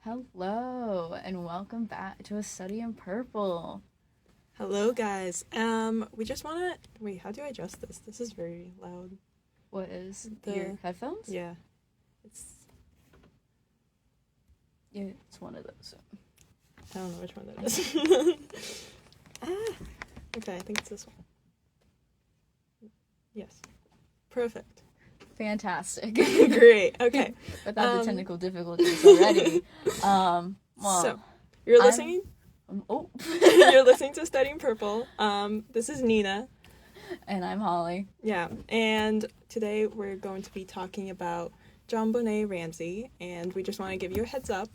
Hello, and welcome back to A Study in Purple. Hello, guys. We just want to... Wait, how do I adjust this? This is very loud. What is your headphones? Yeah. It's one of those. I don't know which one that is. Okay, I think it's this one. Yes. Perfect. Fantastic. Great. Okay. Without the technical difficulties already. So, you're listening? You're listening to Studying Purple. This is Nina. And I'm Holly. Yeah, and today we're going to be talking about JonBenet Ramsey, and we just want to give you a heads up,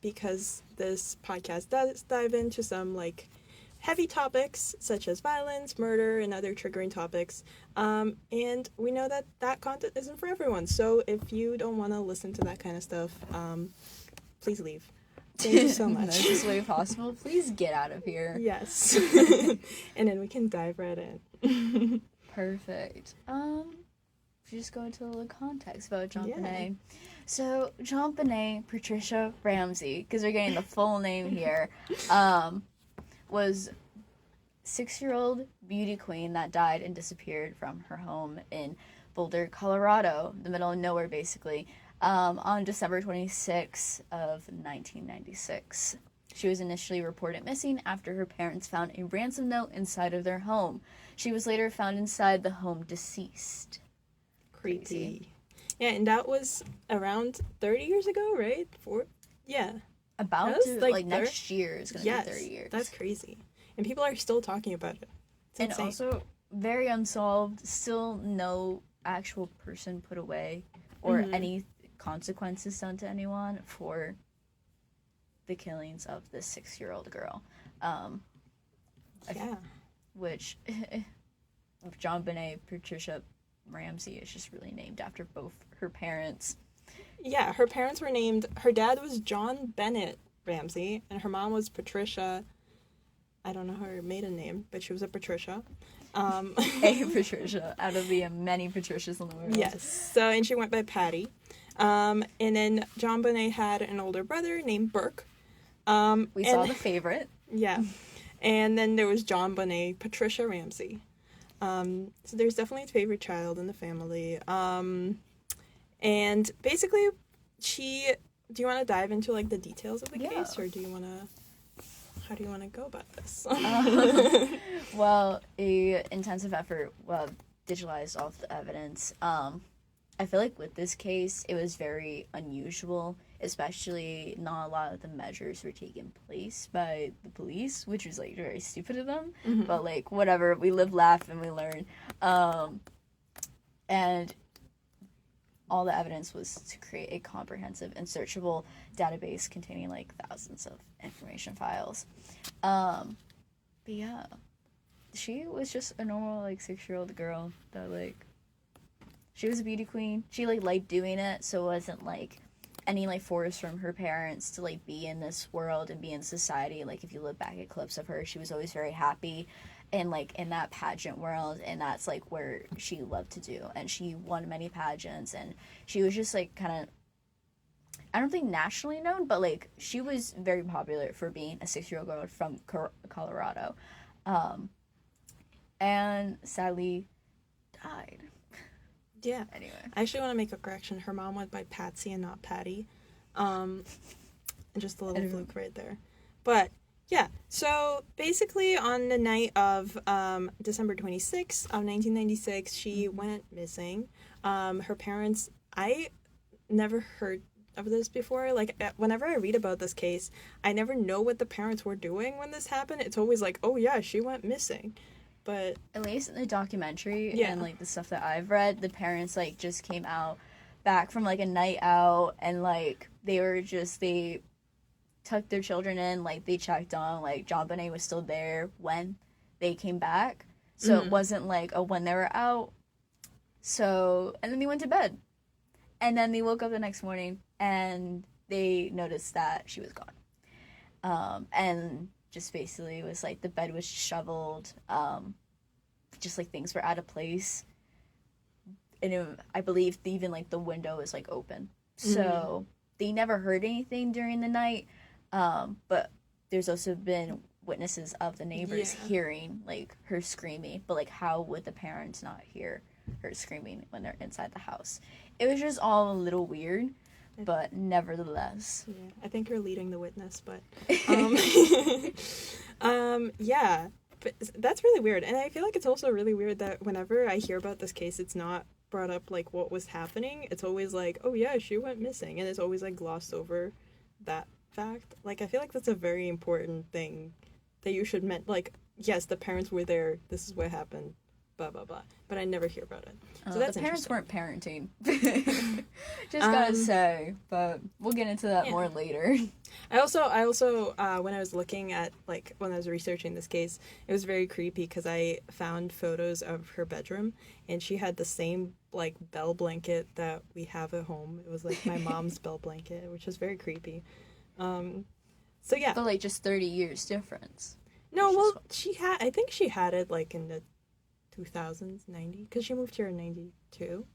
because this podcast does dive into some, heavy topics, such as violence, murder, and other triggering topics, and we know that content isn't for everyone, so if you don't want to listen to that kind of stuff, please leave. Thank you so much. In the nicest way possible. Please get out of here. Yes. And then we can dive right in. Perfect. Just go into a little context about JonBenet. Yeah. So, JonBenet Patricia Ramsey, because we're getting the full name here, was 6-year-old beauty queen that died and disappeared from her home in Boulder, Colorado, the middle of nowhere, basically, on December 26th of 1996. She was initially reported missing after her parents found a ransom note inside of their home. She was later found inside the home deceased. Creepy. Yeah, and that was around 30 years ago, right? Yeah. About to, next year is going to be 30 years. That's crazy. And people are still talking about it. It's and insane. Also, very unsolved. Still no actual person put away or any consequences done to anyone for the killings of this 6-year-old girl. Which, JonBenet Patricia Ramsey is just really named after both her parents. Yeah, her parents were named... Her dad was JonBenet Ramsey, and her mom was Patricia... I don't know her maiden name, but she was a Patricia. A Patricia, out of the many Patricias in the world. Yes, and she went by Patty. And then JonBenet had an older brother named Burke. We saw The Favorite. Yeah. And then there was JonBenet Patricia Ramsey. So there's definitely a favorite child in the family. And basically, do you want to dive into, the details of the case, or how do you want to go about this? Well, a intensive effort digitalized all of the evidence. I feel like with this case, it was very unusual, especially not a lot of the measures were taken place by the police, which was, very stupid of them. Mm-hmm. But, whatever, we live, laugh, and we learn. And all the evidence was to create a comprehensive and searchable database containing, thousands of information files. But, yeah, she was just a normal, 6-year-old girl that, she was a beauty queen. She, liked doing it, so it wasn't, any, force from her parents to, be in this world and be in society. If you look back at clips of her, she was always very happy and, in that pageant world, and that's, where she loved to do. And she won many pageants, and she was just, kind of, I don't think nationally known, but, she was very popular for being a 6-year-old girl from Colorado. And sadly died. Yeah. Anyway. I actually want to make a correction. Her mom went by Patsy and not Patty. And just a little fluke right there. But, yeah. So, basically, on the night of December 26th of 1996, she went missing. Her parents... I never heard of this before. Whenever I read about this case, I never know what the parents were doing when this happened. It's always oh, yeah, she went missing. But at least in the documentary and the stuff that I've read, the parents just came out back from a night out, and they tucked their children in, they checked on JonBenet was still there when they came back, so it wasn't when they were out. So, and then they went to bed, and then they woke up the next morning and they noticed that she was gone. And just basically it was the bed was shoveled, just things were out of place, and I believe even the window was open. So they never heard anything during the night, but there's also been witnesses of the neighbors hearing, like, her screaming, but, like, how would the parents not hear her screaming when they're inside the house? It was just all a little weird, but nevertheless. Yeah, I think you're leading the witness, but, yeah, but that's really weird, and I feel like it's also really weird that whenever I hear about this case, it's not brought up, like, what was happening. It's always like, oh yeah, she went missing, and it's always, like, glossed over that fact. Like, I feel like that's a very important thing that you should like, yes, the parents were there, this is what happened, blah blah blah, but I never hear about it. So that's the parents weren't parenting. Just gotta say, but we'll get into that more later. I also when I was looking at, like, when I was researching this case, it was very creepy because I found photos of her bedroom, and she had the same, like, bell blanket that we have at home. It was, like, my mom's bell blanket, which was very creepy. So yeah. But, like, just 30 years difference. No, well, I think she had it, like, in the 2000s, 90, because she moved here in 92.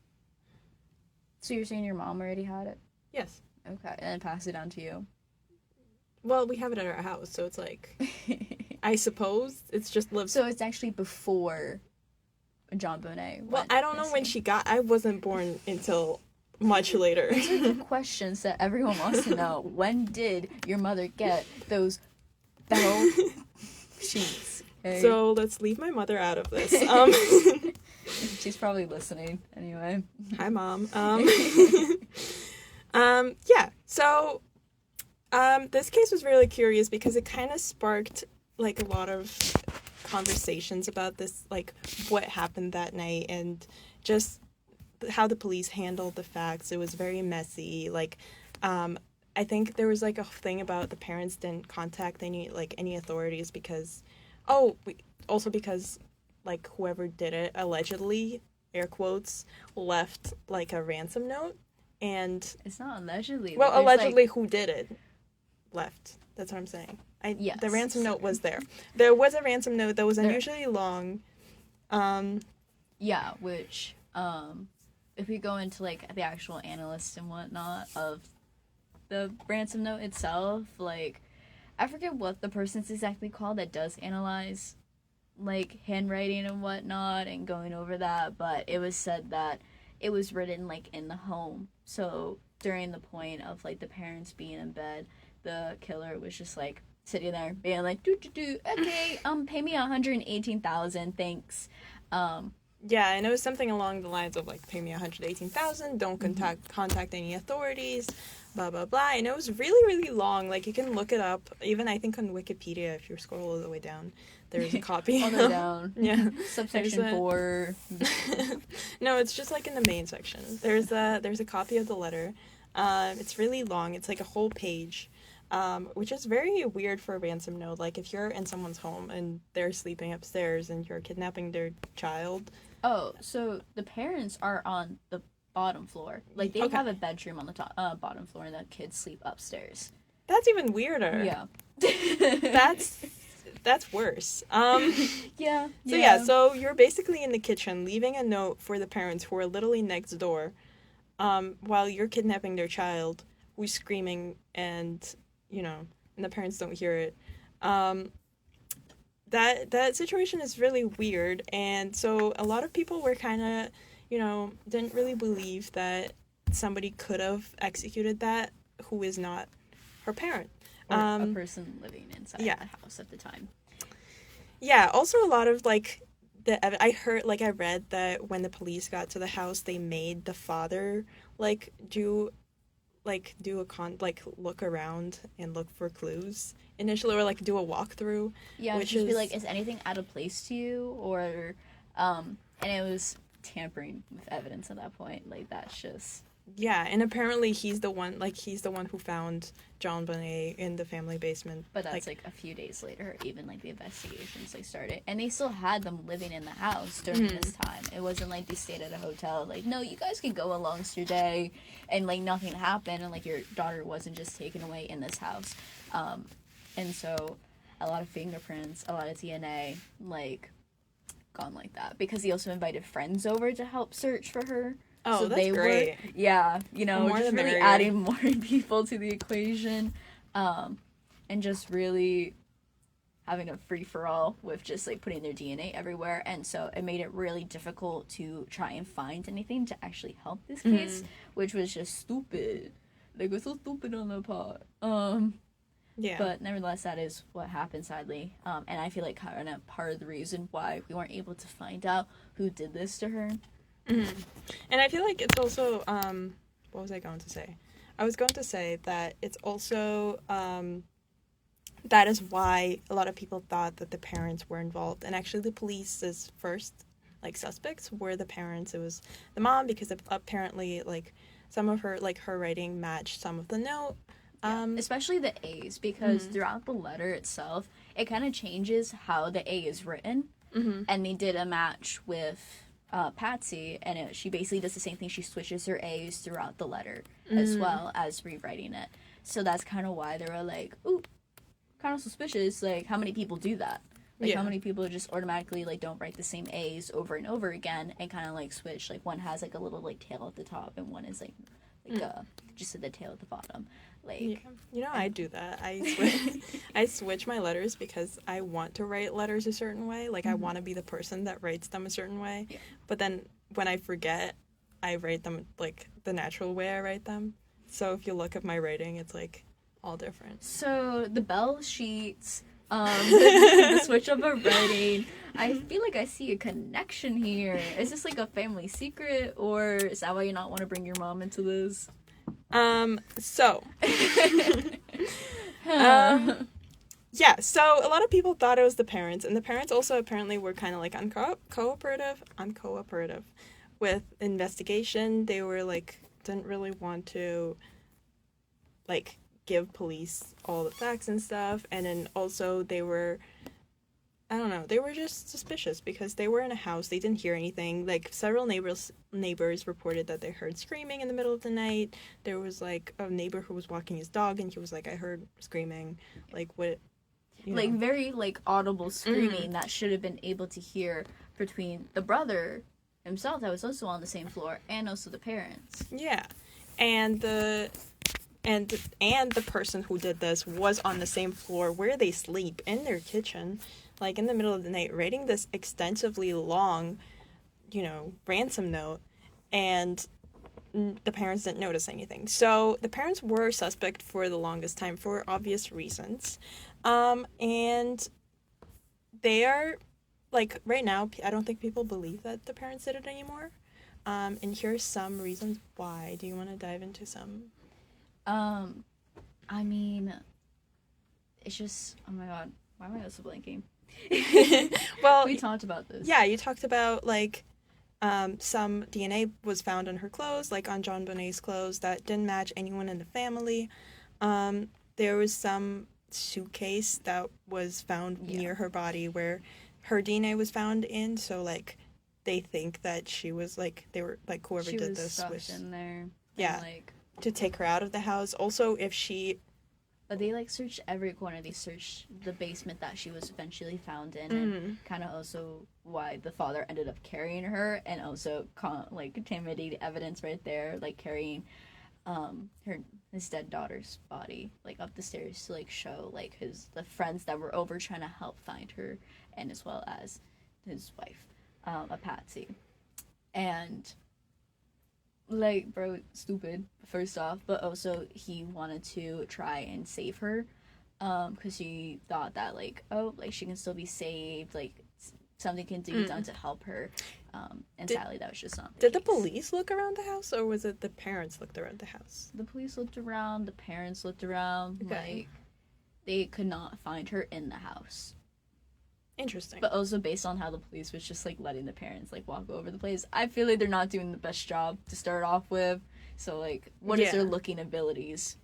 So you're saying your mom already had it? Yes. Okay, and then passed it down to you? Well, we have it at our house, so it's like, I suppose it's just lived. So it's actually before JonBenet. Well, I don't know when I wasn't born until much later. These are the questions that everyone wants to know. When did your mother get those bell sheets? Okay? So let's leave my mother out of this. She's probably listening anyway. Hi, Mom. Yeah. So, this case was really curious because it kind of sparked, like, a lot of conversations about this, like, what happened that night and just how the police handled the facts. It was very messy. Like, I think there was, like, a thing about the parents didn't contact any authorities because, because, like, whoever did it allegedly, air quotes, left, like, a ransom note. And it's not allegedly. Well, allegedly, like, who did it left. That's what I'm saying. Yes. The ransom note was there. There was a ransom note that was unusually long. Yeah, which, if we go into, like, the actual analysts and whatnot of the ransom note itself, like, I forget what the person's exactly called that does analyze, like, handwriting and whatnot and going over that, but it was said that it was written, like, in the home. So during the point of, like, the parents being in bed, the killer was just, like, sitting there being like, okay, pay me $118,000, thanks. Yeah, and it was something along the lines of, like, pay me $118,000, don't contact any authorities, blah, blah, blah. And it was really, really long. Like, you can look it up. Even, I think, on Wikipedia, if you scroll all the way down, there's a copy. All the way down. Yeah. Subsection 4. No, it's just, like, in the main section. There's a copy of the letter. It's really long. It's, like, a whole page. Which is very weird for a ransom note. Like, if you're in someone's home and they're sleeping upstairs and you're kidnapping their child. Oh, so the parents are on the bottom floor. Like, they have a bedroom on the top, bottom floor, and the kids sleep upstairs. That's even weirder. Yeah. That's worse. Yeah. So you're basically in the kitchen leaving a note for the parents who are literally next door, while you're kidnapping their child who's screaming and, and the parents don't hear it. That situation is really weird, and so a lot of people were kind of, didn't really believe that somebody could have executed that who is not her parent. Or a person living inside the house at the time. Yeah, also a lot of, like, I read that when the police got to the house, they made the father, like, look around and look for clues initially, or, like, do a walkthrough. Yeah, which be like, is anything out of place to you? Or, and it was tampering with evidence at that point. Like, that's just... Yeah, and apparently he's the one who found JonBenet in the family basement. But that's, like, a few days later, even, like, the investigations, like, started. And they still had them living in the house during this time. It wasn't, like, they stayed at a hotel. Like, no, you guys can go along your day, and, like, nothing happened, and, like, your daughter wasn't just taken away in this house. And so, a lot of fingerprints, a lot of DNA, like, gone like that. Because he also invited friends over to help search for her. Oh, so that's they great. were, yeah, More just the really merrier. adding more people to the equation, and just really having a free-for-all with just like putting their DNA everywhere. And so it made it really difficult to try and find anything to actually help this case, which was just stupid. Like, it's so stupid on the part. Yeah. But nevertheless, that is what happened, sadly. And I feel like kind of part of the reason why we weren't able to find out who did this to her. And I feel like it's also, what was I going to say? I was going to say that it's also, that is why a lot of people thought that the parents were involved. And actually the police's first, like, suspects were the parents. It was the mom, because apparently, like, some of her, like, her writing matched some of the note. Especially the A's, because throughout the letter itself, it kind of changes how the A is written. And they did a match with Patsy, and she basically does the same thing. She switches her A's throughout the letter as well as rewriting it. So that's kind of why they were like, ooh, kind of suspicious. Like, how many people do that? Like, how many people just automatically, like, don't write the same A's over and over again and kind of, like, switch? Like, one has, like, a little, like, tail at the top, and one is, like just at the tail at the bottom. Like, I do that. I switch my letters because I want to write letters a certain way. Like, I want to be the person that writes them a certain way. Yeah. But then when I forget, I write them, like, the natural way I write them. So if you look at my writing, it's, like, all different. So the bell sheets, the switch up of writing, I feel like I see a connection here. Is this like a family secret, or is that why you not want to bring your mom into this? So so a lot of people thought it was the parents, and the parents also apparently were kind of like uncooperative with investigation. They were like, didn't really want to, like, give police all the facts and stuff. And then also they were, I don't know, they were just suspicious because they were in a house. They didn't hear anything. Like, several neighbors reported that they heard screaming in the middle of the night. There was, like, a neighbor who was walking his dog, and he was like, I heard screaming. Like, what? Like, very, like, audible screaming that should have been able to hear between the brother himself that was also on the same floor and also the parents. Yeah. And the person who did this was on the same floor where they sleep, in their kitchen, like, in the middle of the night, writing this extensively long, ransom note, and the parents didn't notice anything. So the parents were suspect for the longest time for obvious reasons. And they are, like, right now, I don't think people believe that the parents did it anymore. And here's some reasons why. Do you want to dive into some? I mean, it's just, oh my god, why am I also blanking? Well, we talked about this. Yeah, you talked about, like, some DNA was found on her clothes, like on JonBenet's clothes, that didn't match anyone in the family. There was some suitcase that was found near her body where her DNA was found in, so, like, they think that she was, like, they were, like, whoever did this was in there. Yeah. And, like, to take her out of the house. Also, if she... But they, like, searched every corner. They searched the basement that she was eventually found in, and kind of also why the father ended up carrying her, and also, like, contaminated evidence right there, like, carrying his dead daughter's body, like, up the stairs to, like, show, like, the friends that were over trying to help find her, and as well as his wife, a Patsy. And, like, bro, stupid, first off, but also he wanted to try and save her, because he thought that, like, oh, like, she can still be saved, like, something can be done to help her, and sadly, that was just not the Did case. the police look around the house, or was it the parents looked around the house? The police looked around, the parents looked around, like, they could not find her in the house. Interesting. But also based on how the police was just, like, letting the parents, like, walk over the place, I feel like they're not doing the best job to start off with. So, like, what is their looking abilities?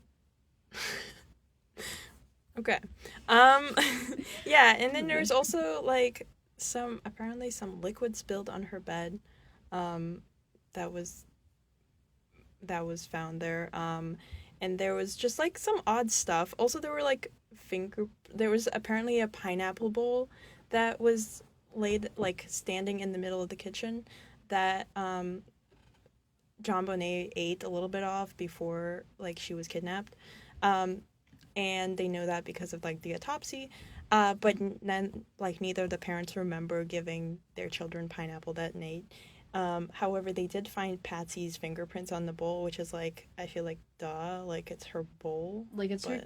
Okay. Yeah, and then there's also, like, apparently some liquid spilled on her bed, that was found there, and there was just, like, some odd stuff. Also, there were, like, there was apparently a pineapple bowl that was laid, like, standing in the middle of the kitchen that, JonBenet ate a little bit off before, like, she was kidnapped. And they know that because of, like, the autopsy. But then, like, neither of the parents remember giving their children pineapple that night. However, they did find Patsy's fingerprints on the bowl, which is, like, I feel like, duh, like, it's her bowl. Like, it's her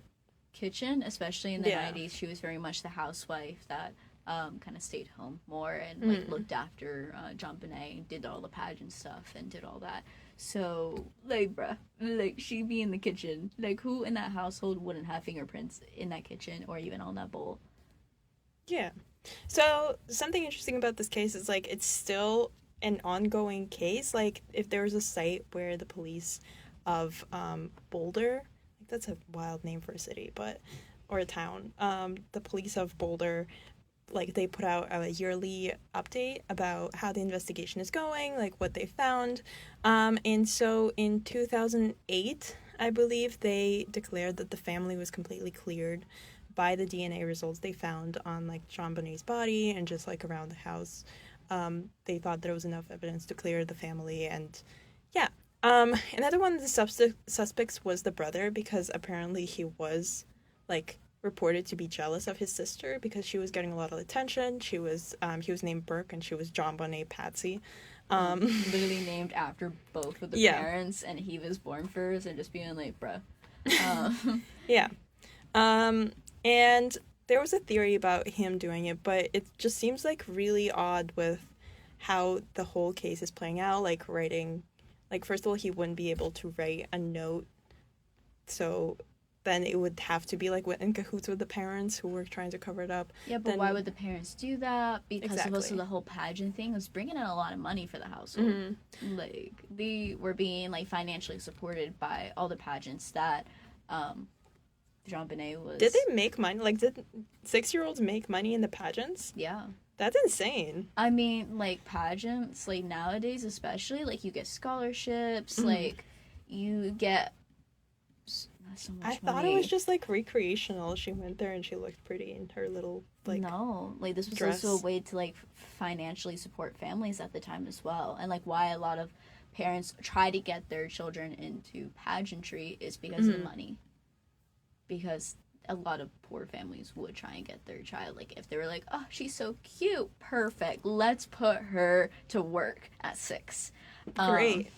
kitchen, especially in the 90s. She was very much the housewife that kind of stayed home more and, like, looked after JonBenet, did all the pageant stuff and did all that. So, like, bruh, like, she be in the kitchen. Like, who in that household wouldn't have fingerprints in that kitchen or even on that bowl? Yeah. So, something interesting about this case is, like, it's still an ongoing case. Like, if there was a site where the police of Boulder, like, that's a wild name for a city, but, or a town, the police of Boulder, like, they put out a yearly update about how the investigation is going, like, what they found. And so in 2008, I believe, they declared that the family was completely cleared by the DNA results they found on, like, JonBenet's body and just, like, around the house. They thought there was enough evidence to clear the family, and yeah. Another one of the suspects was the brother, because apparently he was, like, reported to be jealous of his sister because she was getting a lot of attention. He was named Burke and she was JonBenet Patsy. Literally named after both of the parents, and he was born first, and just being like, bruh. Yeah. And there was a theory about him doing it, but it just seems, like, really odd with how the whole case is playing out, like, writing, like, first of all, he wouldn't be able to write a note, so then it would have to be, like, in cahoots with the parents who were trying to cover it up. Yeah, but why would the parents do that? Because of also the whole pageant thing was bringing in a lot of money for the household. Like, they were being, like, financially supported by all the pageants that JonBenet was... Did they make money? Like, did 6-year-olds make money in the pageants? Yeah. That's insane. I mean, like, pageants, like, nowadays especially, like, you get scholarships, like, you get... So much I thought it was just, like, recreational. She went there and she looked pretty in her little, like, no, like, this was dress. also a way to, like, financially support families at the time as well. And, like, why a lot of parents try to get their children into pageantry is because of the money. Because a lot of poor families would try and get their child, like, if they were like, oh, she's so cute, perfect, let's put her to work at 6. Great.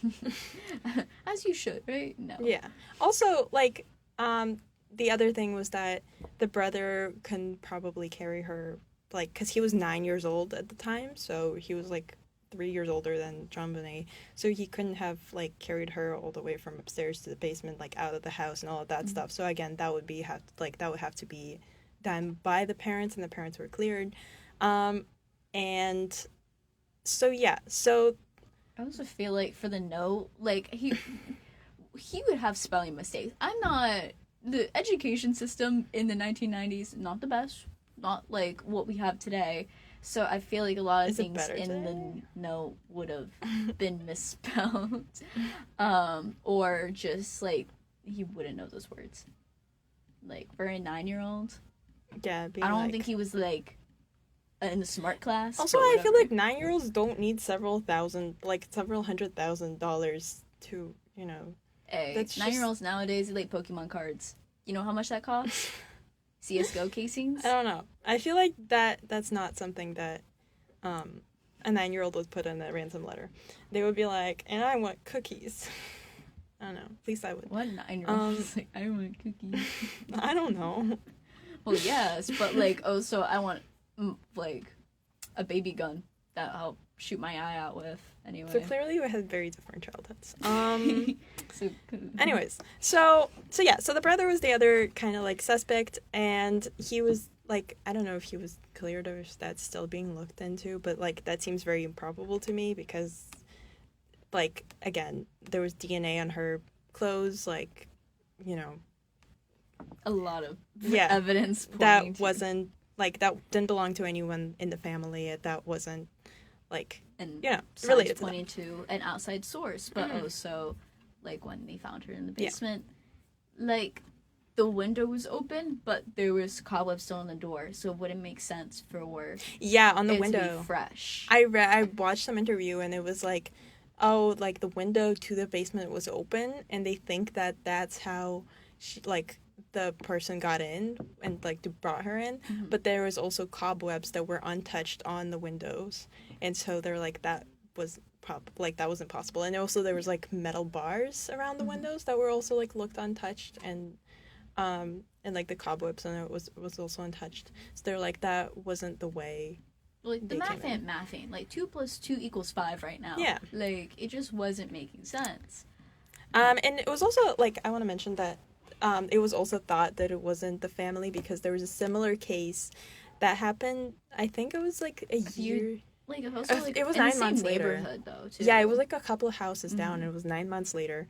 As you should, right? No. Yeah. Also, like, the other thing was that the brother can probably carry her, like, because he was 9 years old at the time, so he was, like, 3 years older than JonBenet, so he couldn't have, like, carried her all the way from upstairs to the basement, like, out of the house and all of that stuff. So again, that would have to be done by the parents, and the parents were cleared. And so yeah, so I also feel like for the note, like, he would have spelling mistakes. The education system in the 1990s, not the best, not like what we have today. So I feel like a lot of things in the note would have been misspelled. Or just, like, he wouldn't know those words. Like, for a 9-year-old, yeah, I don't think he was, like, in the smart class. Also, I feel like 9-year-olds don't need several $100,000 to, you know. Hey, 9-year-olds nowadays, they like Pokemon cards. You know how much that costs? CSGO casings? I don't know. I feel like that's not something that a 9-year-old would put in a ransom letter. They would be like, and I want cookies. I don't know. At least I would. What 9-year-old is like, I want cookies? I don't know. Well, yes, but, like, also I want, like, a baby gun that I'll shoot my eye out with. Anyway. So clearly we had very different childhoods. Anyways, so the brother was the other kind of, like, suspect, and he was, like, I don't know if he was cleared or if that's still being looked into, but, like, that seems very improbable to me because, like, again, there was DNA on her clothes, like, you know, a lot of evidence that wasn't, like, that didn't belong to anyone in the family. That wasn't, like, and related to pointing to an outside source, but also, like, when they found her in the basement, like, the window was open, but there was cobwebs still on the door, so it wouldn't make sense for on the window to be fresh. I watched some interview, and it was like oh, like the window to the basement was open, and they think that that's how the person got in and like brought her in. Mm-hmm. But there was also cobwebs that were untouched on the windows, and so they're like that wasn't possible. And also there was like metal bars around the windows that were also like looked untouched, and like the cobwebs on it was also untouched. So they're like that wasn't the way. Like the math ain't mathing. Like 2 + 2 = 5 right now. Yeah. Like it just wasn't making sense. And it was also like I want to mention that it was also thought that it wasn't the family because there was a similar case that happened. I think it was like a year. Like it was also like it was in 9 the months same later. neighborhood though too. Yeah, it was like a couple of houses down. And it was 9 months later.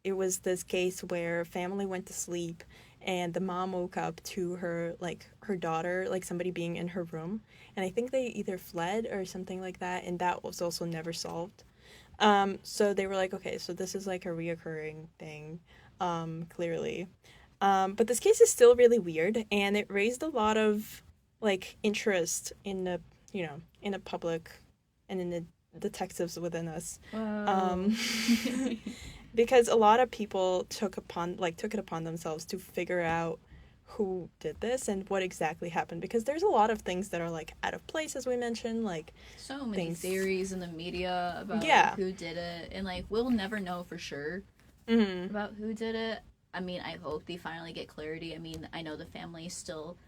It was this case where a family went to sleep, and the mom woke up to her daughter, like somebody being in her room, and I think they either fled or something like that, and that was also never solved. So they were like, okay, so this is like a reoccurring thing, clearly. But this case is still really weird, and it raised a lot of like interest in the in the public and in the detectives within us. Because a lot of people took it upon themselves to figure out who did this and what exactly happened, because there's a lot of things that are like out of place, as we mentioned, like so many theories in the media about who did it, and like we'll never know for sure about who did it. I mean, I hope they finally get clarity. I mean, I know the family's still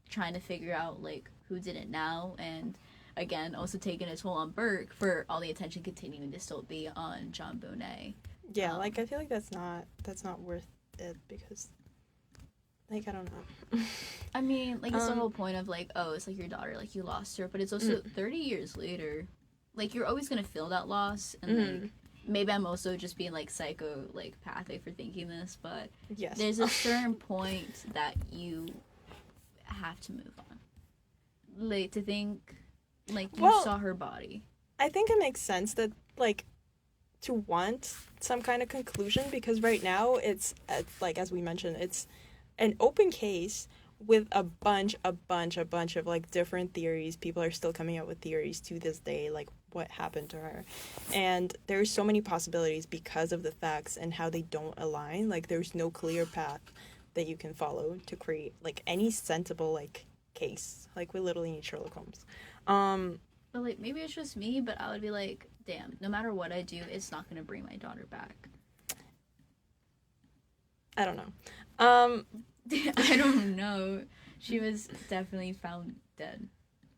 trying to figure out like who did it now, and again also taking a toll on Burke for all the attention continuing to still be on JonBenet. Yeah, like I feel like that's not worth it, because like I don't know. I mean, like it's the whole point of like, oh, it's like your daughter, like you lost her, but it's also 30 years later. Like you're always gonna feel that loss, and like maybe I'm also just being like psychopathic for thinking this, but yes, there's a certain point that you have to move on. Like to think like you saw her body. I think it makes sense that like to want some kind of conclusion, because right now it's like, as we mentioned, it's an open case with a bunch of like different theories. People are still coming out with theories to this day, like what happened to her, and there's so many possibilities because of the facts and how they don't align. Like there's no clear path that you can follow to create like any sensible like case. Like we literally need Sherlock Holmes. But like maybe it's just me, but I would be like, damn, no matter what I do, it's not gonna bring my daughter back. I don't know. I don't know. She was definitely found dead.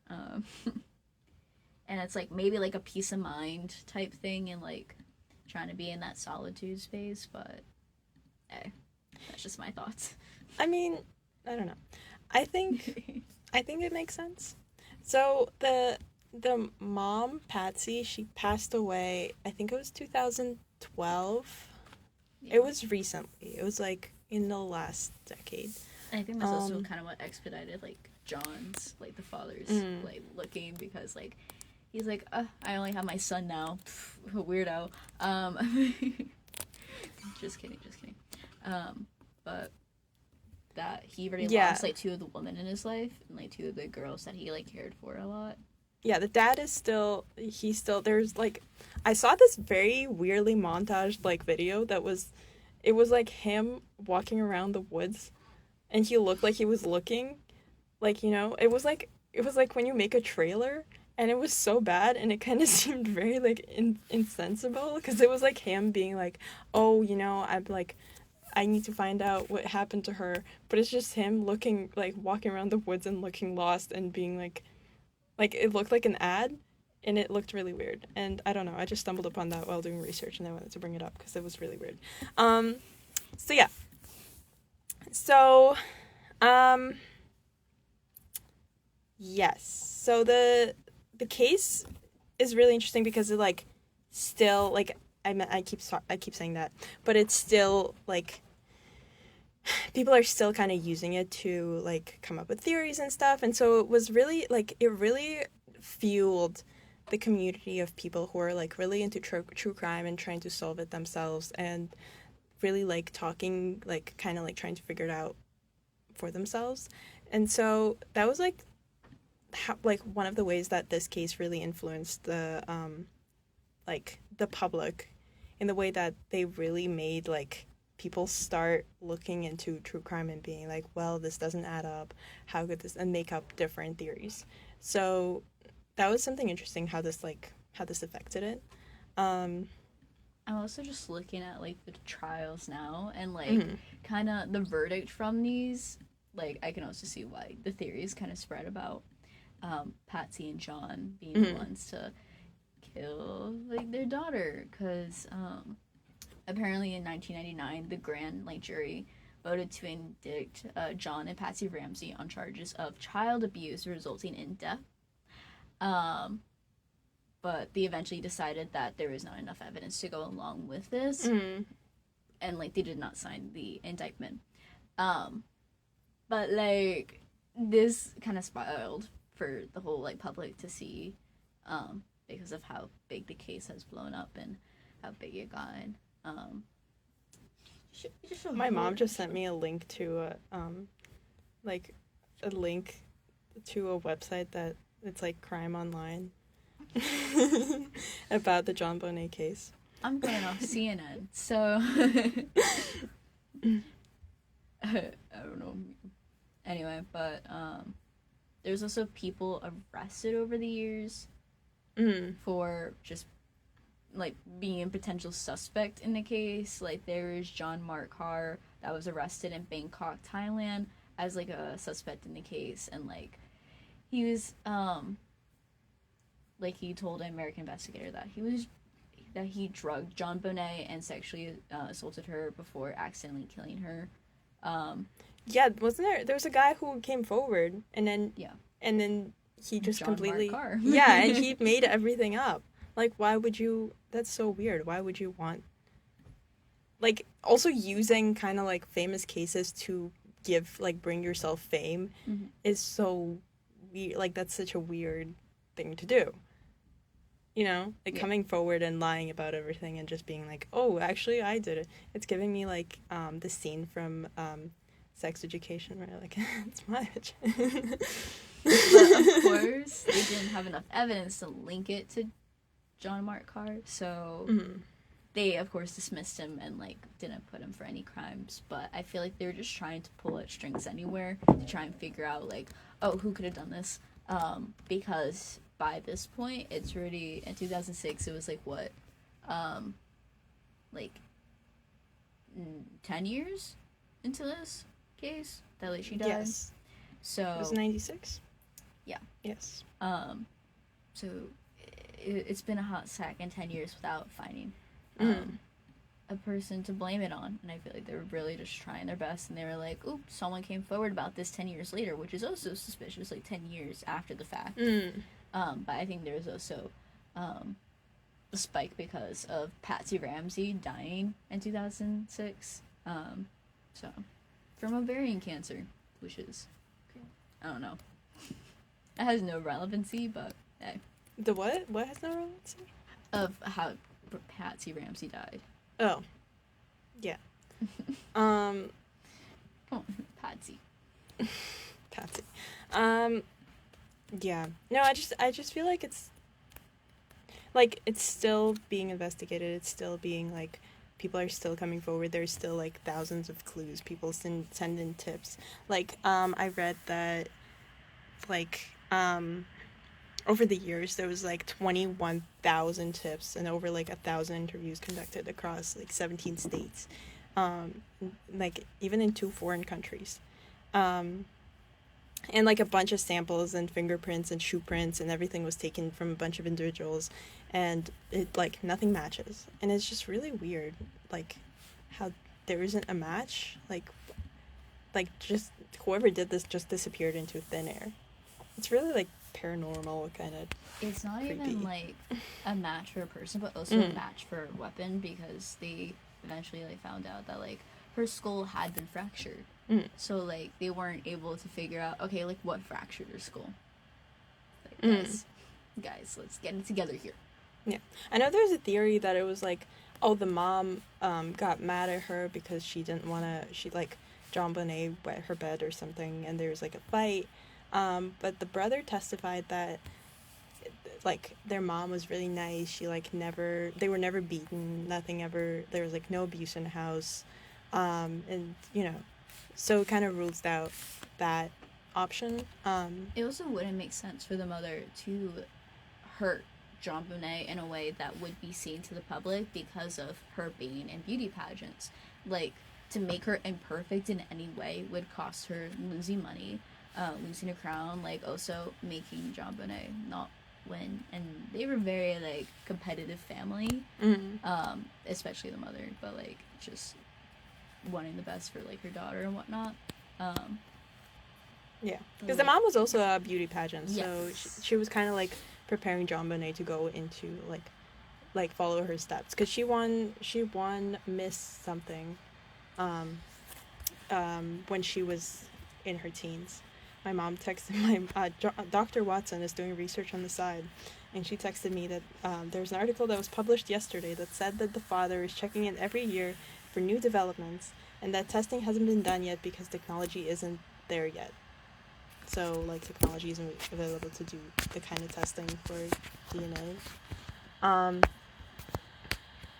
And it's like maybe like a peace of mind type thing, and like trying to be in that solitude space, but hey, that's just my thoughts. I mean, I don't know. I think it makes sense. So the mom, Patsy, she passed away, I think it was 2012. Yeah. It was recently. It was like in the last decade. And I think that's also kind of what expedited like John's, like the father's like looking, because like he's like, I only have my son now. Pff, weirdo. Just kidding. But that he already lost like 2 of the women in his life, and like 2 of the girls that he like cared for a lot. Yeah, the dad is there's like, I saw this very weirdly montaged like video it was like him walking around the woods, and he looked like he was looking, like, it was like when you make a trailer, and it was so bad, and it kind of seemed very like insensible, because it was like him being like, oh, I'm like, I need to find out what happened to her, but it's just him looking like walking around the woods and looking lost and being like it looked like an ad, and it looked really weird. And I don't know, I just stumbled upon that while doing research, and I wanted to bring it up because it was really weird. So yeah. So, yes. So the case is really interesting because it like still like I keep saying that, but it's still like people are still kind of using it to like come up with theories and stuff, and so it was really like it really fueled the community of people who are like really into true crime and trying to solve it themselves, and really like talking, like kind of like trying to figure it out for themselves. And so that was like how, like one of the ways that this case really influenced the like the public in the way that they really made, like, people start looking into true crime and being like, well, this doesn't add up. How could this, and make up different theories. So that was something interesting how this affected it. I'm also just looking at, like, the trials now and, like, kind of the verdict from these. Like, I can also see why the theories kind of spread about Patsy and John being the ones to kill, like, their daughter. Because apparently in 1999, the grand, like, jury voted to indict John and Patsy Ramsey on charges of child abuse resulting in death. But they eventually decided that there was not enough evidence to go along with this. And, like, they did not sign the indictment. But, like, this kind of spoiled for the whole, like, public to see, because of how big the case has blown up and how big it got. My mom just sent me a link to a website that it's like Crime Online about the JonBenet case. I'm going off CNN, so I don't know. Anyway, but there's also people arrested over the years for just, like, being a potential suspect in the case. Like, there is John Mark Carr that was arrested in Bangkok, Thailand, as, like, a suspect in the case, and, like, he was like, he told an American investigator that he drugged JonBenet and sexually assaulted her before accidentally killing her. Yeah, wasn't there was a guy who came forward and then he just John completely Mark Carr. yeah, and he made everything up. Like, why would you? That's so weird. Why would you want, like, also using kind of, like, famous cases to bring yourself fame is so weird. Like, that's such a weird thing to do. You know, like, coming forward and lying about everything and just being like, oh, actually, I did it. It's giving me, like, the scene from Sex Education where, like, it's my bitch. But, of course, they didn't have enough evidence to link it to John Mark Carr, so they, of course, dismissed him and, like, didn't put him for any crimes. But I feel like they were just trying to pull at strings anywhere to try and figure out, like, oh, who could have done this? Because by this point, it's already, in 2006, it was, like, what? 10 years into this case that, like, she died? Yes. So... It was 96? Yeah. Yes. So it's been a hot second 10 years without finding a person to blame it on, and I feel like they were really just trying their best, and they were like, oops, someone came forward about this 10 years later, which is also suspicious, like 10 years after the fact. But I think there's also a spike because of Patsy Ramsey dying in 2006, so from ovarian cancer, which is, I don't know, it has no relevancy, but hey. The what? What has no relevancy? Of how Patsy Ramsey died. Oh. Yeah. Come on, Patsy. Patsy. Yeah. No, I just feel like it's still being investigated. It's still being, like, people are still coming forward. There's still, like, thousands of clues. People send in tips. Like, I read that, like, over the years, there was, like, 21,000 tips and over, like, 1,000 interviews conducted across, like, 17 states. Like, even in 2 foreign countries. And, like, a bunch of samples and fingerprints and shoe prints and everything was taken from a bunch of individuals. And it, like, nothing matches. And it's just really weird, like, how there isn't a match. Like, just whoever did this just disappeared into thin air. It's really, like, paranormal kind of. It's not creepy. Even like a match for a person, but also a match for a weapon, because they eventually, like, found out that, like, her skull had been fractured. So, like, they weren't able to figure out, okay, like, what fractured her skull. Like, guys, let's get it together here. Yeah, I know there's a theory that it was like, oh, the mom got mad at her because she didn't want to. She, like, JonBenet wet her bed or something, and there was, like, a fight. But the brother testified that like, their mom was really nice. She, like, they were never beaten, nothing ever, there was, like, no abuse in the house. And, you know, so it kind of rules out that option. It also wouldn't make sense for the mother to hurt JonBenet in a way that would be seen to the public because of her being in beauty pageants. Like, to make her imperfect in any way would cost her losing money, losing a crown, like, also making JonBenet not win. And they were very, like, competitive family, especially the mother, but, like, just wanting the best for, like, her daughter and whatnot. Yeah, because the mom was also a beauty pageant, so yes. she was kind of, like, preparing JonBenet to go into, like follow her steps, because she won Miss something when she was in her teens. My mom texted my Dr. Watson is doing research on the side, and she texted me that there's an article that was published yesterday that said that the father is checking in every year for new developments, and that testing hasn't been done yet because technology isn't there yet. So, like, technology isn't available to do the kind of testing for DNA.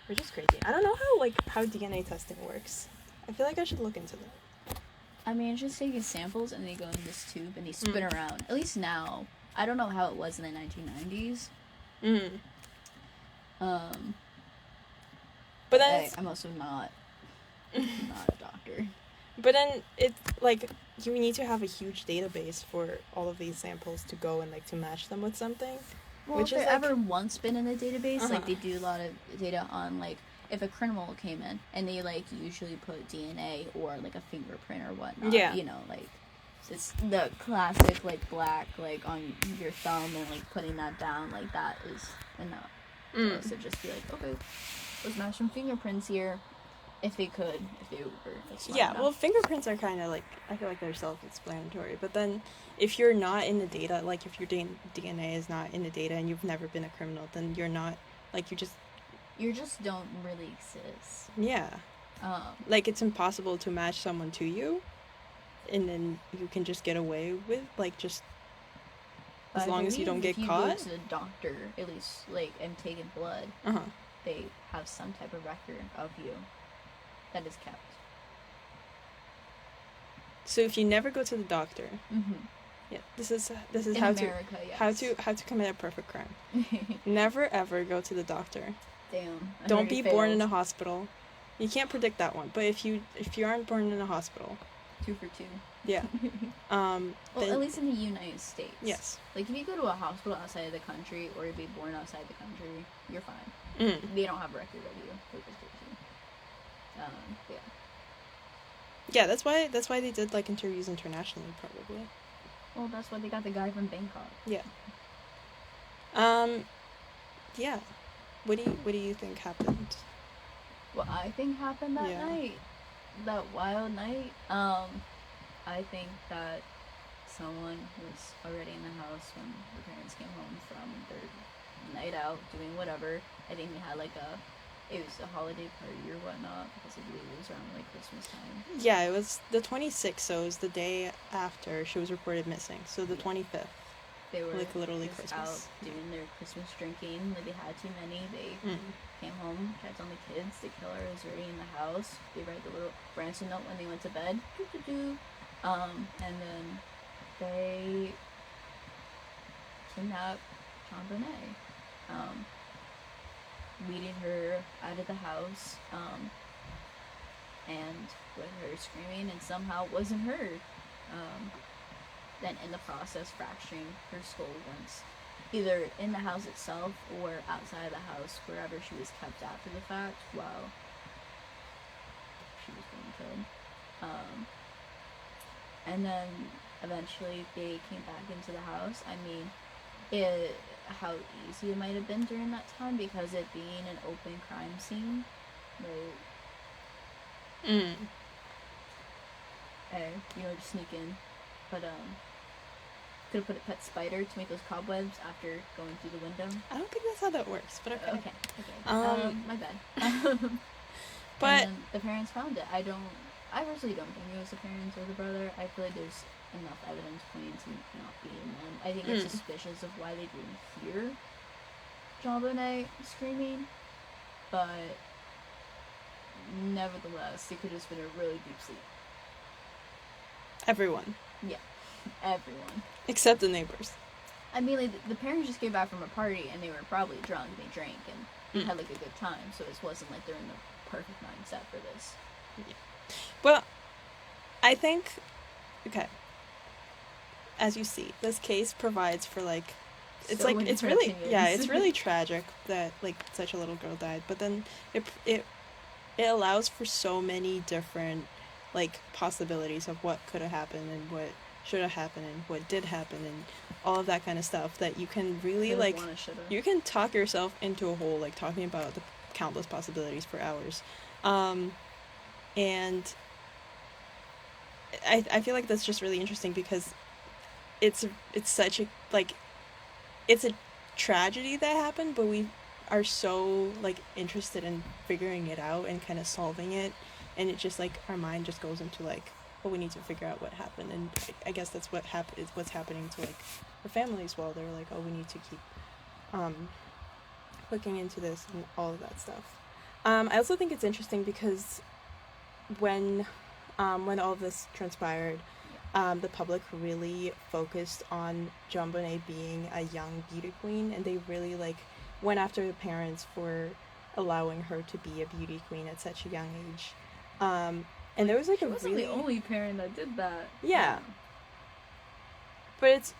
Which is crazy. I don't know how DNA testing works. I feel like I should look into that. I mean, it's just taking samples and they go in this tube and they spin around. At least now. I don't know how it was in the 1990s. But then I'm also not a doctor. But then it's like you need to have a huge database for all of these samples to go and, like, to match them with something. Well, which if is, they're like, ever once been in a database, like, they do a lot of data on, like, if a criminal came in, and they, like, usually put DNA or, like, a fingerprint or whatnot. Yeah. You know, like, it's the classic, like, black, like, on your thumb and, like, putting that down, like, that is enough. So just be like, okay, let's match some fingerprints here. If they were. Yeah, well, fingerprints are kind of, like, I feel like they're self-explanatory. But then, if you're not in the data, like, if your DNA is not in the data and you've never been a criminal, then you're not, like, you just don't really exist. Yeah. Like, it's impossible to match someone to you, and then you can just get away with, like, just as long as you don't get caught. If you go to the doctor, at least, like, and taking blood, they have some type of record of you that is kept. So if you never go to the doctor, yeah, this is in how America, how to commit a perfect crime. Never ever go to the doctor. Damn. Don't be born in a hospital. You can't predict that one, but if you aren't born in a hospital, 2 for 2. Yeah. Well, then, at least in the United States. Yes. Like, if you go to a hospital outside of the country or you be born outside the country, you're fine. They don't have a record of you. Yeah. Yeah, that's why they did, like, interviews internationally, probably. Well, that's why they got the guy from Bangkok. Yeah. Yeah. What do you think happened? What I think happened that night, that wild night, I think that someone was already in the house when the parents came home from their night out doing whatever. I think they had, like, it was a holiday party or whatnot, because I believe it was around, like, Christmas time. Yeah, it was the 26th, so it was the day after she was reported missing. So the 25th. They were, like, literally just Christmas. out doing their Christmas drinking. Like, they had too many. They came home, checked on the kids. The killer was already in the house. They read the little ransom note when they went to bed. And then they kidnapped JonBenet. Leading her out of the house, and with her screaming, and somehow it wasn't her. Then in the process fracturing her skull once, either in the house itself or outside the house, wherever she was kept after the fact while she was being killed. And then eventually they came back into the house. I mean, how easy it might have been during that time, because it being an open crime scene, like, just sneak in, but could have put a pet spider to make those cobwebs after going through the window. I don't think that's how that works, but okay. Okay. My bad. But and the parents found it. I personally don't think it was the parents or the brother. I feel like there's enough evidence pointing to not being them. I think it's suspicious of why they didn't hear JonBenet screaming, but nevertheless, it could have just been a really deep sleep. Everyone. Yeah, everyone. Except the neighbors. I mean, like, the parents just came back from a party, and they were probably drunk, they drank, and had, like, a good time, so it wasn't like they're in the perfect mindset for this. Yeah. Well, I think, okay, as you see, this case provides for, like, it's So like, many it's really, opinions. yeah, it's really tragic that, like, such a little girl died, but then it allows for so many different, like, possibilities of what could have happened and what should have happened and what did happen and all of that kind of stuff that you can really, like, you can talk yourself into a hole, like, talking about the countless possibilities for hours. And I feel like that's just really interesting because it's such a, like, it's a tragedy that happened, but we are so, like, interested in figuring it out and kind of solving it, and it just, like, our mind just goes into, like, well, we need to figure out what happened, and I guess that's what's happening to, like, our families. Well, they're like, oh, we need to keep looking into this and all of that stuff. I also think it's interesting because when all of this transpired, the public really focused on JonBenet being a young beauty queen, and they really, like, went after the parents for allowing her to be a beauty queen at such a young age. And there was, like, she wasn't the only parent that did that. Yeah. But it's,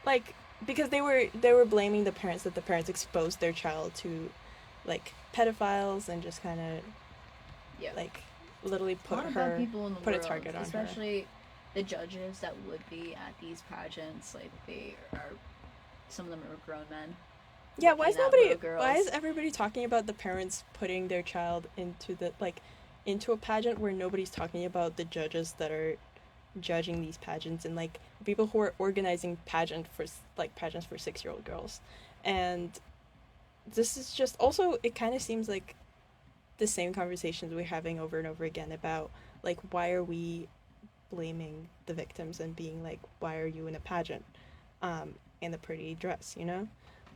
like, because they were blaming the parents that the parents exposed their child to, like, pedophiles and just kind of, like, literally put a target on her. Especially the judges that would be at these pageants, like, some of them are grown men. Yeah, why is everybody talking about the parents putting their child into a pageant where nobody's talking about the judges that are judging these pageants and, like, people who are organizing pageants for 6-year-old girls? And this is just, also, it kind of seems like the same conversations we're having over and over again about, like, why are we blaming the victims and being like, why are you in a pageant in a pretty dress, you know?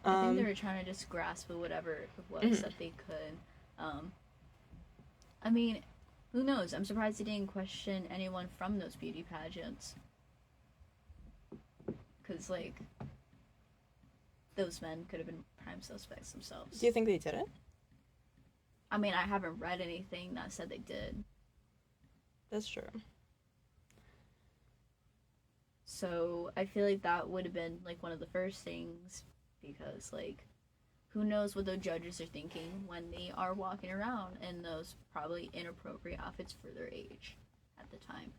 I think they were trying to just grasp at whatever it was that they could. I mean, who knows? I'm surprised they didn't question anyone from those beauty pageants. Because, like, those men could have been prime suspects themselves. Do you think they did it? I mean, I haven't read anything that said they did. That's true. So, I feel like that would have been, like, one of the first things, because, like, who knows what the judges are thinking when they are walking around in those probably inappropriate outfits for their age at the time.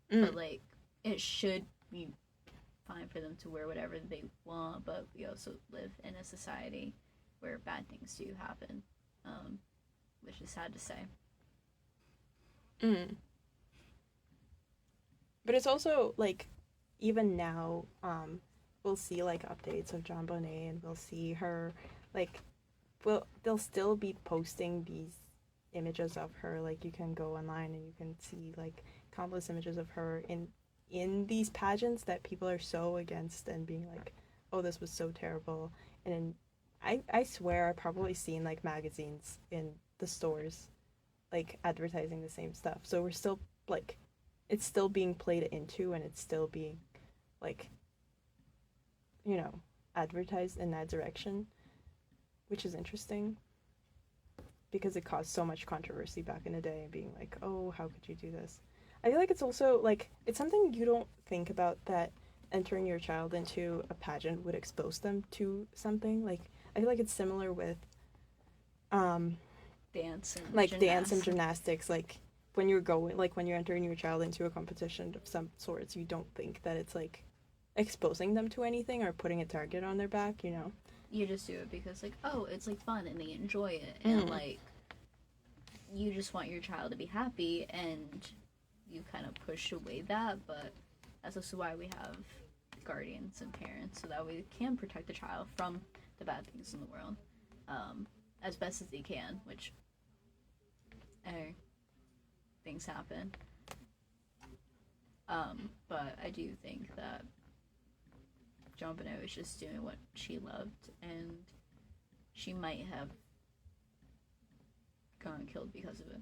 But, like, it should be fine for them to wear whatever they want, but we also live in a society where bad things do happen, which is sad to say. But it's also, like, even now, we'll see, like, updates of JonBenet, and we'll see her, like, they'll still be posting these images of her. Like, you can go online and you can see, like, countless images of her in these pageants that people are so against and being like, oh, this was so terrible. And I swear I've probably seen, like, magazines in the stores, like, advertising the same stuff. So we're still, like, it's still being played into, and it's still being, like, you know, advertised in that direction, which is interesting because it caused so much controversy back in the day, and being like, oh, how could you do this? I feel like it's also, like, it's something you don't think about, that entering your child into a pageant would expose them to something. Like, I feel like it's similar with dance and gymnastics. Like, when you're entering your child into a competition of some sorts, you don't think that it's, like, exposing them to anything or putting a target on their back, you know? You just do it because, like, oh, it's, like, fun and they enjoy it, and like, you just want your child to be happy, and you kind of push away that. But that's also why we have guardians and parents, so that we can protect the child from the bad things in the world, as best as they can, which things happen. But I do think that JonBenet was just doing what she loved, and she might have gotten killed because of it.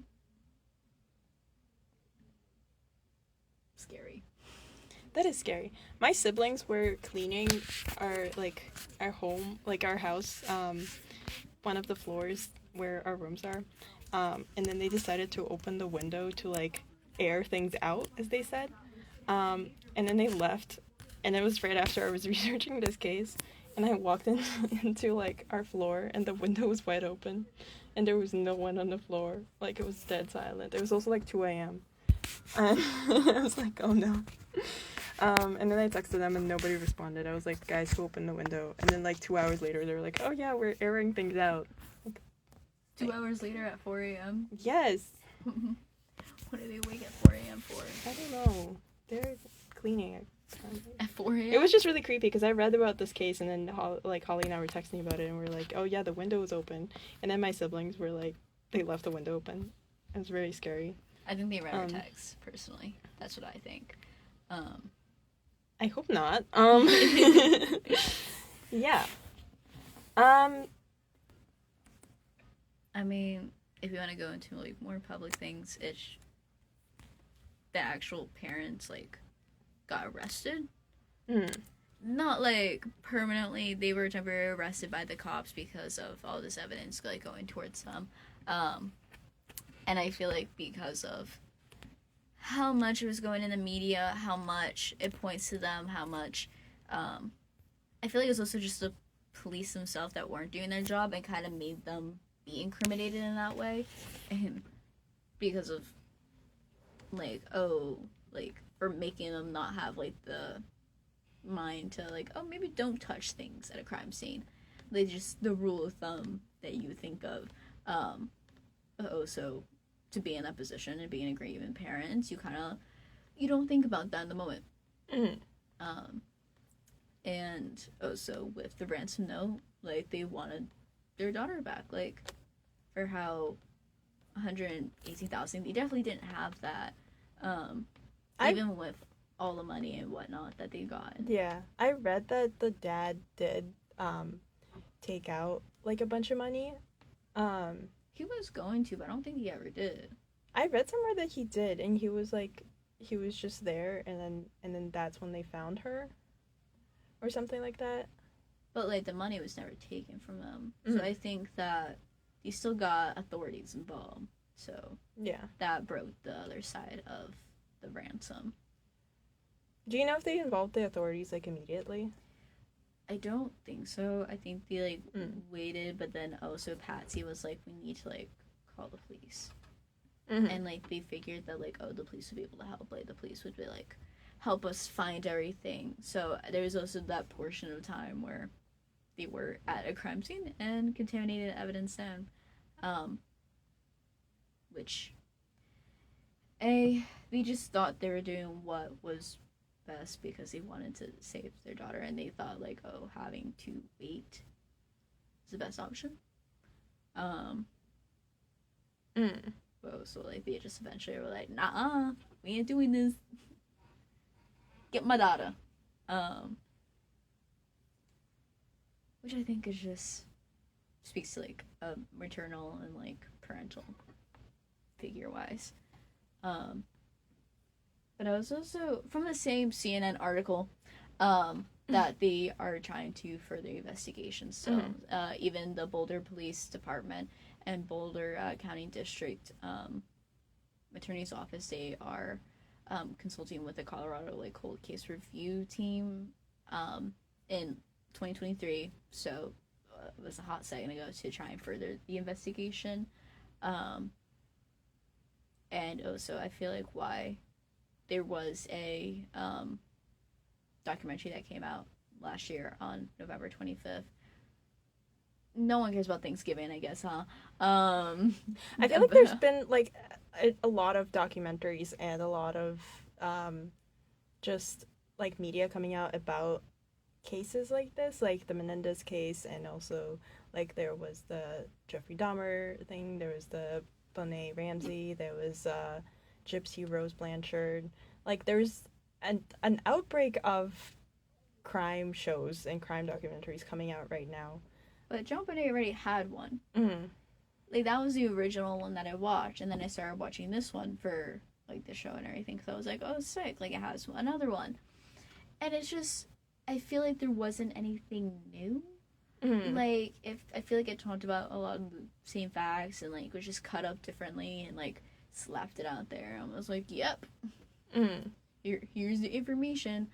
Scary. That is scary. My siblings were cleaning our home, like our house, one of the floors where our rooms are, and then they decided to open the window to like air things out, as they said, and then they left, and it was right after I was researching this case, and I walked into like our floor, and the window was wide open, and there was no one on the floor. Like, it was dead silent. It was also like 2 a.m. And I was like, oh no. And then I texted them and nobody responded. I was like, guys, who opened the window? And then like 2 hours later, they were like, oh yeah, we're airing things out. Like, 2 hours later at 4 a.m.? Yes. What do they wake at 4 a.m. for? I don't know. They're cleaning. At 4 a.m.? It was just really creepy because I read about this case and then Hollie and I were texting about it and we were like, oh yeah, the window was open. And then my siblings were like, they left the window open. It was very scary. I think they read our text, personally. That's what I think. I hope not. Yeah. I mean, if you want to go into like more public things, it's the actual parents like got arrested. Not like permanently. They were temporarily arrested by the cops because of all this evidence like going towards them. And I feel like because of how much it was going in the media, how much it points to them, how much, I feel like it was also just the police themselves that weren't doing their job and kind of made them be incriminated in that way. And because of, like, or making them not have, like, the mind to, like, oh, maybe don't touch things at a crime scene. Like, just the rule of thumb that you think of. So to be in that position and being a grieving parent, you don't think about that in the moment. And also with the ransom note, like, they wanted their daughter back, like, for how $118,000, they definitely didn't have that, even with all the money and whatnot that they got. Yeah, I read that the dad did take out like a bunch of money. He was going to, but I don't think he ever did. I read somewhere that he did, and he was just there, and then that's when they found her, or something like that. But like the money was never taken from them, so I think that he still got authorities involved. So yeah, that broke the other side of the ransom. Do you know if they involved the authorities like immediately? I don't think so. I think they like waited, but then also Patsy was like, we need to like call the police. And like they figured that like, oh, the police would be able to help. Like the police would be like, help us find everything. So there was also that portion of time where they were at a crime scene and contaminated evidence down. Which they just thought they were doing what was best because they wanted to save their daughter, and they thought like, oh, having to wait is the best option. So like they just eventually were like, nah, we ain't doing this. Get my daughter. Which I think is just speaks to like a maternal and like parental figure wise. But I was also from the same CNN article that they are trying to further investigations. So even the Boulder Police Department and Boulder County District Attorney's Office, they are consulting with the Colorado like cold case review team in 2023. So it was a hot second ago to try and further the investigation. And also I feel like why there was a documentary that came out last year on November 25th. No one cares about Thanksgiving, I guess, huh? I feel like there's been like a lot of documentaries and a lot of just like media coming out about cases like this, like the Menendez case, and also like there was the Jeffrey Dahmer thing, there was the JonBenet Ramsey, there was Gypsy Rose Blanchard. Like there's an outbreak of crime shows and crime documentaries coming out right now. But JonBenet already had one. Mm-hmm. Like, that was the original one that I watched, and then I started watching this one for, like, the show and everything, so I was like, oh, sick, like, it has another one. And it's just, I feel like there wasn't anything new. Mm-hmm. Like, I feel like it talked about a lot of the same facts, and, like, was just cut up differently, and, like, slapped it out there. I was like, yep. Mm-hmm. Here's the information.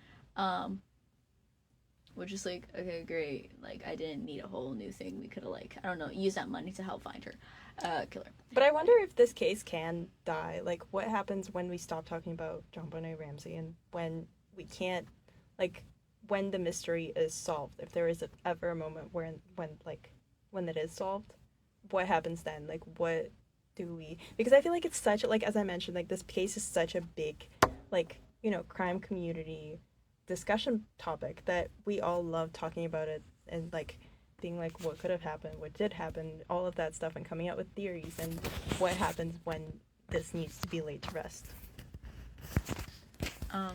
Which is like, okay, great. Like, I didn't need a whole new thing. We could have, like, I don't know, used that money to help find her. Kill her. But I wonder if this case can die. Like, what happens when we stop talking about JonBenet Ramsey and when we can't, like, when the mystery is solved? If there is ever a moment when it is solved, what happens then? Like, what do we... Because I feel like it's such, like, as I mentioned, like, this case is such a big, like, you know, crime community discussion topic that we all love talking about it and, like, being like, what could have happened, what did happen, all of that stuff, and coming out with theories and what happens when this needs to be laid to rest. I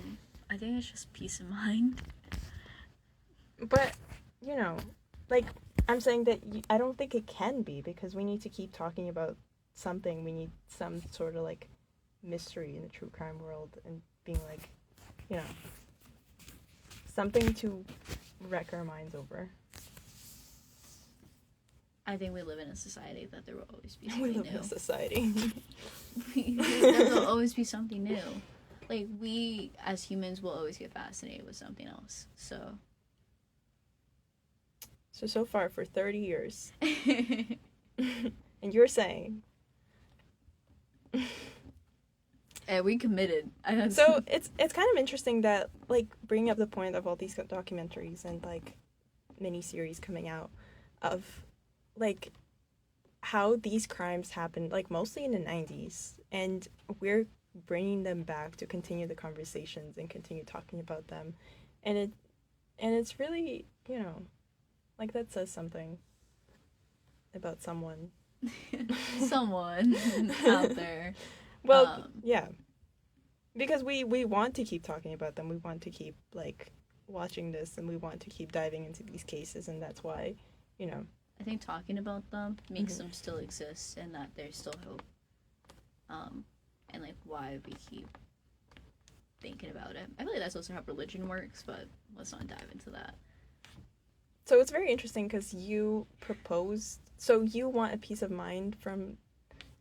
think it's just peace of mind. But, you know, like, I'm saying that I don't think it can be, because we need to keep talking about something. We need some sort of, like, mystery in the true crime world and being like, you know, something to wreck our minds over. I think we live in a society that there will always be We something live new. in a society. There will always be something new. Like, we, as humans, will always get fascinated with something else. So far for 30 years. And you're saying... And we committed. So it's kind of interesting that, like, bringing up the point of all these documentaries and, like, miniseries coming out of, like, how these crimes happened, like, mostly in the 90s, and we're bringing them back to continue the conversations and continue talking about them, and it's really, you know, like, that says something about someone. Someone out there. Well, yeah. Because we want to keep talking about them. We want to keep, like, watching this, and we want to keep diving into these cases, and that's why, you know. I think talking about them makes them still exist, and that there's still hope. And, like, why we keep thinking about it. I feel like that's also how religion works, but let's not dive into that. So it's very interesting because you proposed... So you want a peace of mind from,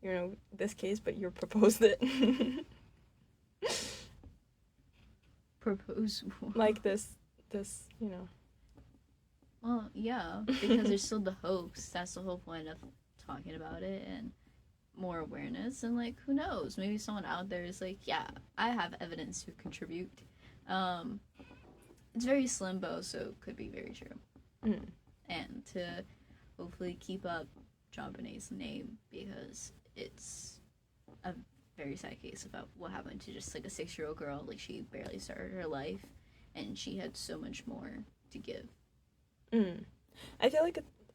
you know, this case, but you proposed it. Propose? Like this, you know. Well, yeah, because there's still the hopes. That's the whole point of talking about it, and more awareness, and, like, who knows? Maybe someone out there is like, yeah, I have evidence to contribute. It's very slim, but also could be very true. And to hopefully keep up JonBenet's name, because it's a very sad case about what happened to just, like, a 6-year-old girl. Like, she barely started her life, and she had so much more to give. I feel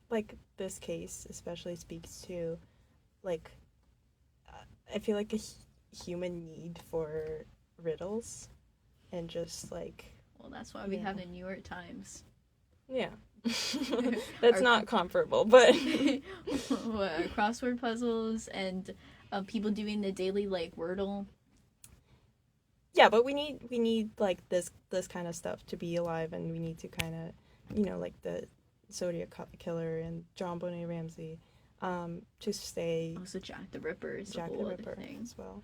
like this case especially speaks to, like, I feel like a human need for riddles, and just, like... Well, that's why we have the New York Times. Yeah. That's not comparable, but... Crossword puzzles, and people doing the daily, like, Wordle. Yeah, but we need like this kind of stuff to be alive, and we need to kind of, you know, like the Zodiac Killer and JonBenet Ramsey, to stay... Also Jack the Ripper is Jack a the whole Ripper other thing. as well.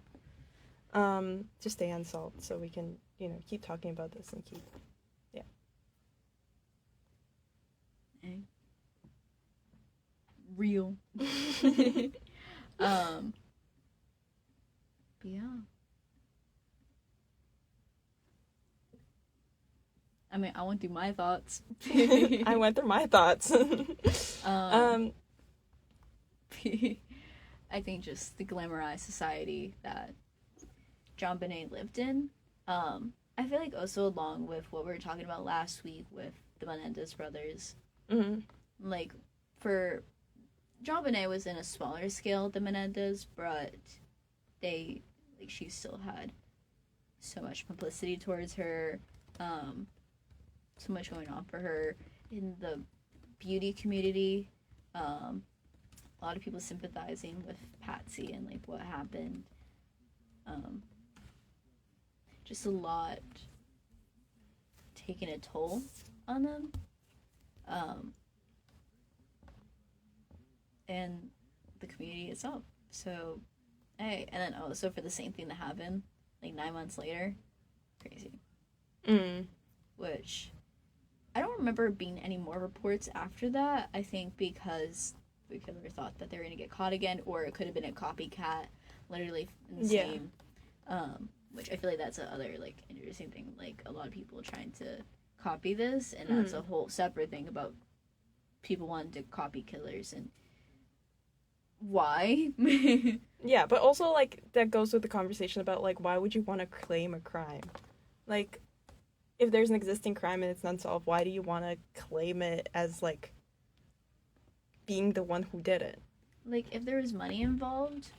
To stay unsolved, so we can, you know, keep talking about this and keep... Yeah. Real. Yeah. I mean, I went through my thoughts. I went through my thoughts. I think just the glamorized society that JonBenet lived in. I feel like also along with what we were talking about last week with the Menendez brothers. Like, for JonBenet was in a smaller scale than Menendez, but she still had so much publicity towards her. so much going on for her in the beauty community. A lot of people sympathizing with Patsy and like what happened. Just a lot taking a toll on them. And the community itself. So, hey, and then also for the same thing to happen, like 9 months later, crazy. Which, I don't remember being any more reports after that. I think because the killer thought that they were going to get caught again, or it could have been a copycat, literally in the same. Which I feel like that's another, like, interesting thing. Like, a lot of people trying to copy this, and that's a whole separate thing about people wanting to copy killers and why. Yeah, but also, like, that goes with the conversation about, like, why would you want to claim a crime? Like, if there's an existing crime and it's unsolved, why do you want to claim it as, like, being the one who did it? Like, if there was money involved.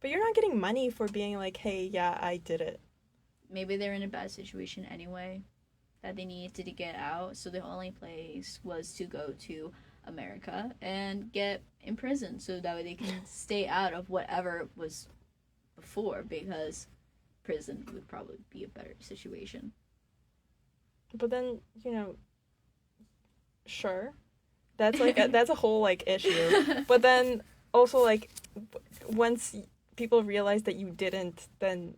But you're not getting money for being like, hey, yeah, I did it. Maybe they're in a bad situation anyway, that they needed to get out, so the only place was to go to America and get imprisoned, so that way they can stay out of whatever was before, because prison would probably be a better situation. But then, you know, sure, that's like that's a whole like issue. But then also, like, once people realize that you didn't, then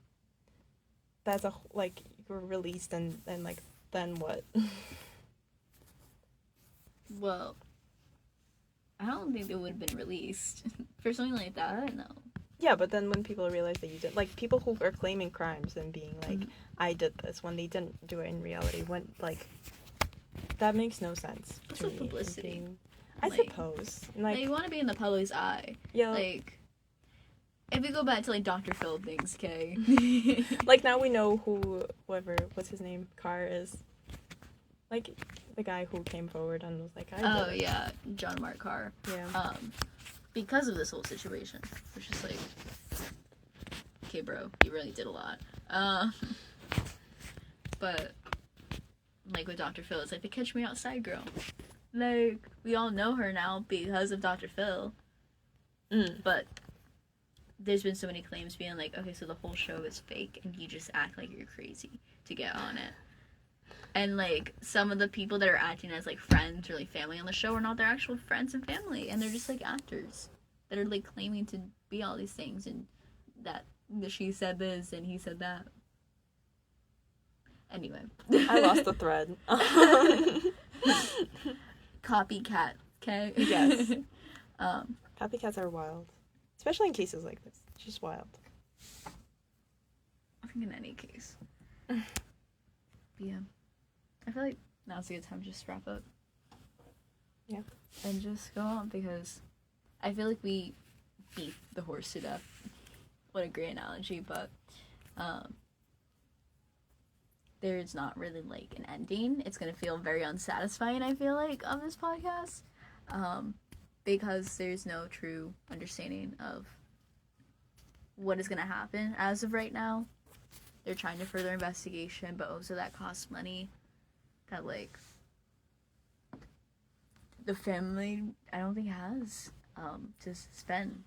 that's a like you're released, and like then what? Well, I don't think they would have been released for something like that. No. Yeah, but then when people realize that you did, like, people who are claiming crimes and being like, I did this, when they didn't do it in reality, when, like, that makes no sense. Also publicity. I like, suppose. Like, you want to be in the public's eye. Yeah. Like, if we go back to, like, Dr. Phil things, okay? Like, now we know what's his name, Carr is. Like, the guy who came forward and was like, I did it. Yeah, John Mark Carr. Yeah. Because of this whole situation, which is like, okay, bro, you really did a lot. But, like, with Dr. Phil, it's like the Catch Me Outside girl. Like, we all know her now because of Dr. Phil. But there's been so many claims being like, okay, so the whole show is fake, and you just act like you're crazy to get on it. And, like, some of the people that are acting as, like, friends or, like, family on the show are not their actual friends and family. And they're just, like, actors that are, like, claiming to be all these things. And that she said this and he said that. Anyway. I lost the thread. Copycat, okay? Yes. Copycats are wild. Especially in cases like this. It's just wild. I think in any case. Yeah. I feel like now's a good time to just wrap up. Yeah. And just go on, because I feel like we beat the horse to death. What a great analogy, but there's not really, like, an ending. It's going to feel very unsatisfying, I feel like, on this podcast. Because there's no true understanding of what is going to happen as of right now. They're trying to further investigation, but also that costs money. That, like, the family, I don't think has to spend.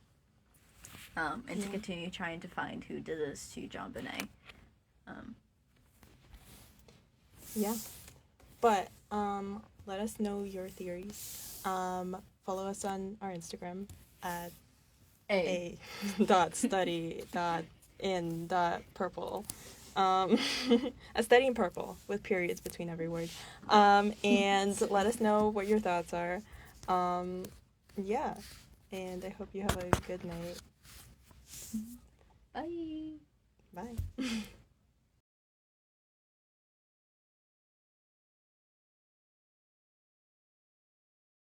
And to continue trying to find who did this to JonBenet. Yeah. But, let us know your theories. Follow us on our Instagram at a.study.in.purple. A study in purple with periods between every word. And let us know what your thoughts are. Yeah. And I hope you have a good night. Bye. Bye.